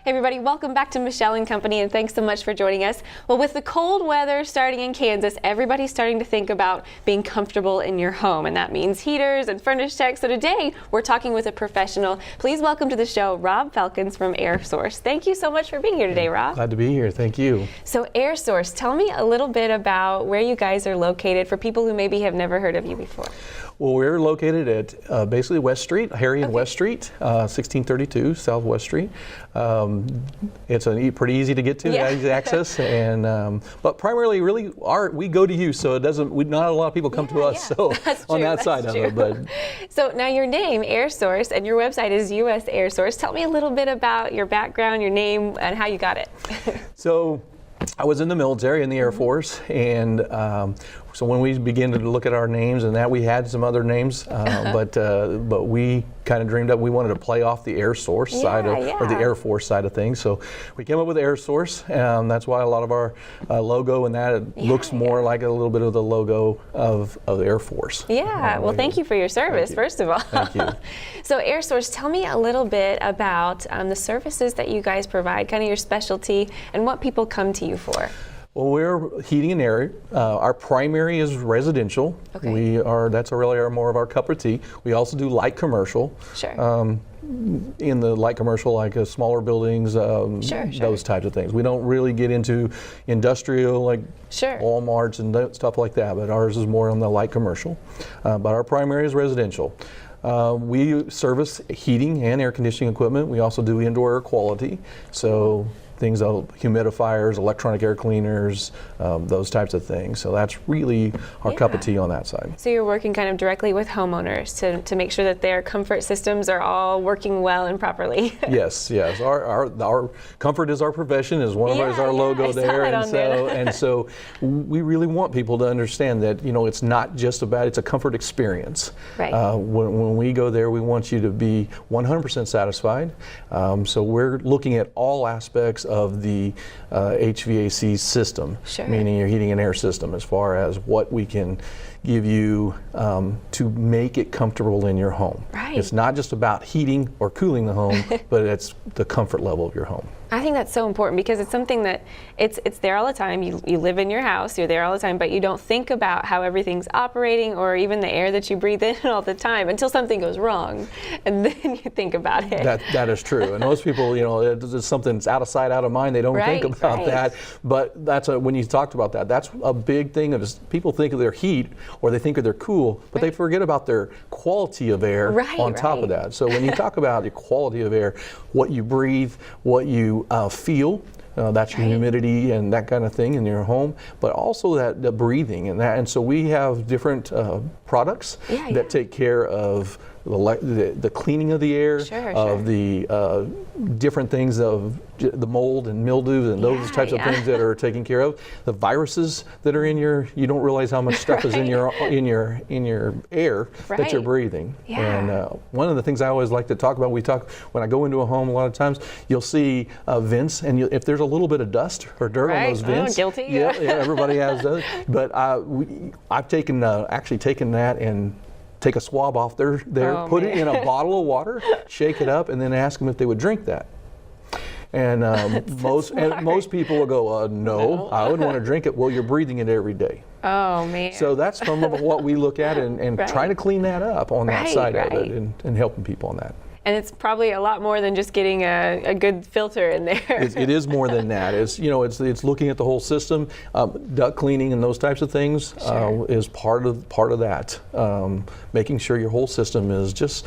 Hey everybody, welcome back to Michelle and Company, and thanks so much for joining us. Well, with the cold weather starting in Kansas, everybody's starting to think about being comfortable in your home, and that means heaters and furnace techs. So today, we're talking with a professional. Please welcome to the show, Rob Felkins from Air Source. Thank you so much for being here today, Rob. Glad to be here, thank you. So Air Source, tell me a little bit about where you guys are located for people who maybe have never heard of you before. Well, we're located at basically West Street, Harry and West Street, 1632 South West Street. It's pretty easy to get to, easy access, and but primarily, really, we go to you, so it doesn't. Not a lot of people come to us, so on that side of it. But so now your name, Air Source, and your website is US Air Source. Tell me a little bit about your background, your name, and how you got it. So I was in the military, in the Air Force, and so when we began to look at our names and that, we had some other names, but we kind of dreamed up, we wanted to play off the Air Source side of, or the Air Force side of things. So we came up with Air Source, and that's why a lot of our logo and that looks more like a little bit of the logo of the Air Force. Yeah, well, thank you for your service, first of all. Thank you. So Air Source, tell me a little bit about the services that you guys provide, kind of your specialty, and what people come to you for. Well, we're heating and air. Our primary is residential. Okay. That's really more of our cup of tea. We also do light commercial. Sure. In the light commercial, like smaller buildings, those types of things. We don't really get into industrial, like Walmarts and stuff like that, but ours is more on the light commercial. But our primary is residential. We service heating and air conditioning equipment. We also do indoor air quality. So things like humidifiers, electronic air cleaners, those types of things. So that's really our cup of tea on that side. So you're working kind of directly with homeowners to make sure that their comfort systems are all working well and properly. Yes. Our comfort is our profession, is one of our, is our logo there, and so we really want people to understand that it's not just about, it's a comfort experience. Right. When we go there, we want you to be 100% satisfied. So we're looking at all aspects of the HVAC system, meaning your heating and air system, as far as what we can give you to make it comfortable in your home. Right. It's not just about heating or cooling the home, but it's the comfort level of your home. I think that's so important because it's something that it's there all the time. You live in your house, you're there all the time, but you don't think about how everything's operating or even the air that you breathe in all the time until something goes wrong, and then you think about it. That is true, and most people, it's something that's out of sight, out of mind. They don't think about that. But that's when you talked about that. That's a big thing. People think of their heat or they think of their cool, but they forget about their quality of air on top of that. So when you talk about the quality of air, what you breathe, what you feel, that's your humidity and that kind of thing in your home, but also the breathing and so we have different products that take care of the cleaning of the air, of the different things of the mold and mildew and those types of things that are taken care of. The viruses that are in you don't realize how much stuff is in your air that you're breathing. And one of the things I always like to talk about, when I go into a home, a lot of times you'll see vents, and if there's a little bit of dust or dirt on those vents, guilty. Yeah, everybody has those. But I've actually taken that and take a swab off there, put it in a bottle of water, shake it up, and then ask them if they would drink that. And most people will go, no, I wouldn't want to drink it. Well, you're breathing it every day. Oh, man. So that's some of what we look at and try to clean that up on that side of it and helping people on that. And it's probably a lot more than just getting a good filter in there. It is more than that. It's it's looking at the whole system. Duct cleaning and those types of things is part of that. Making sure your whole system is just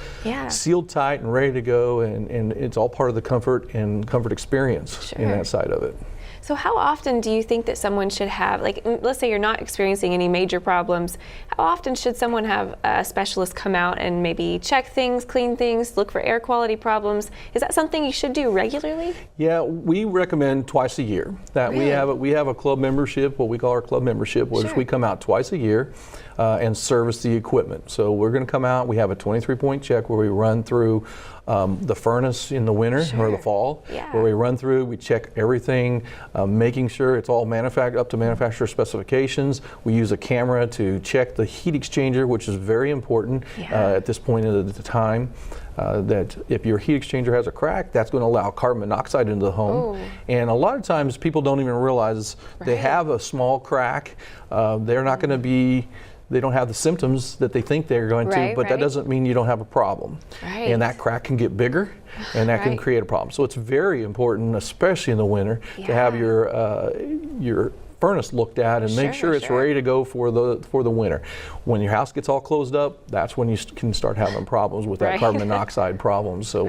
sealed tight and ready to go, and it's all part of the comfort experience in that side of it. So how often do you think that someone should have, like, let's say you're not experiencing any major problems, how often should someone have a specialist come out and maybe check things, clean things, look for air quality problems? Is that something you should do regularly? Yeah, we recommend twice a year. That we have a club membership, what we call our club membership, which we come out twice a year and service the equipment. So we're going to come out, we have a 23-point check where we run through the furnace in the winter or the fall, where we run through, we check everything, making sure it's all up to manufacturer specifications. We use a camera to check the heat exchanger, which is very important at this point of the time. That if your heat exchanger has a crack, that's going to allow carbon monoxide into the home. And a lot of times people don't even realize they have a small crack. They're not going to be, they don't have the symptoms that they think they're going to, but that doesn't mean you don't have a problem. And that crack can get bigger, and that can create a problem. So it's very important, especially in the winter, to have your furnace looked at and make sure it's ready to go for the winter. When your house gets all closed up, that's when you can start having problems with that carbon monoxide problem. So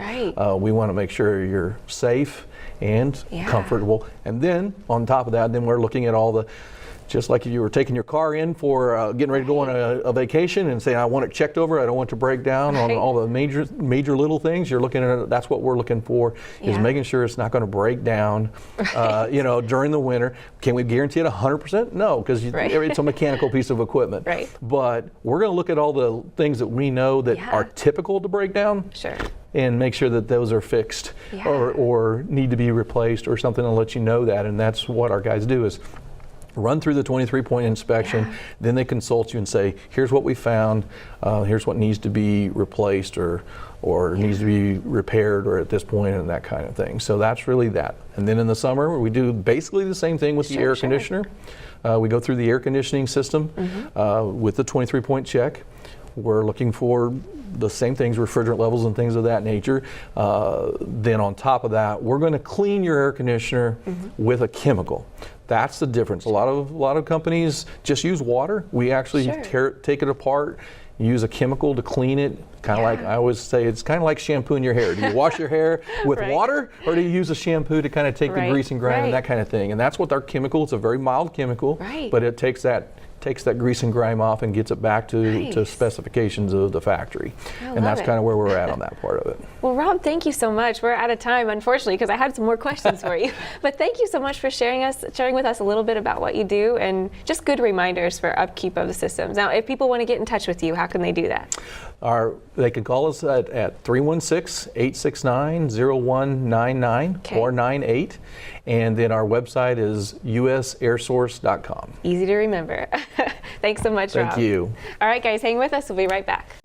we want to make sure you're safe and comfortable. And then on top of that, then we're looking at all the, just like if you were taking your car in for getting ready to go on a vacation and saying, I want it checked over, I don't want it to break down on all the major little things, you're looking at it, that's what we're looking for, is making sure it's not going to break down during the winter. Can we guarantee it 100%? No, because it's a mechanical piece of equipment. But we're going to look at all the things that we know that are typical to break down. And make sure that those are fixed or need to be replaced or something to let you know that. And that's what our guys do, is run through the 23-point inspection, then they consult you and say, here's what we found, here's what needs to be replaced or needs to be repaired or at this point, and that kind of thing. So that's really that. And then in the summer, we do basically the same thing with the air conditioner. We go through the air conditioning system with the 23-point check. We're looking for the same things, refrigerant levels and things of that nature. Then on top of that, we're going to clean your air conditioner with a chemical. That's the difference. A lot of companies just use water. We actually take it apart, use a chemical to clean it. Kind of like, I always say, it's kind of like shampooing your hair. Do you wash your hair with water, or do you use a shampoo to kind of take the grease and grime and that kind of thing? And that's what our chemical, it's a very mild chemical, but it takes that grease and grime off and gets it back to specifications of the factory. And that's kind of where we're at on that part of it. Well, Rob, thank you so much. We're out of time, unfortunately, because I had some more questions for you. But thank you so much for sharing with us a little bit about what you do and just good reminders for upkeep of the systems. Now, if people want to get in touch with you, how can they do that? They can call us at 316-869-0199 or 98. And then our website is usairsource.com. Easy to remember. Thanks so much, Rob. Thank you. All right, guys, hang with us. We'll be right back.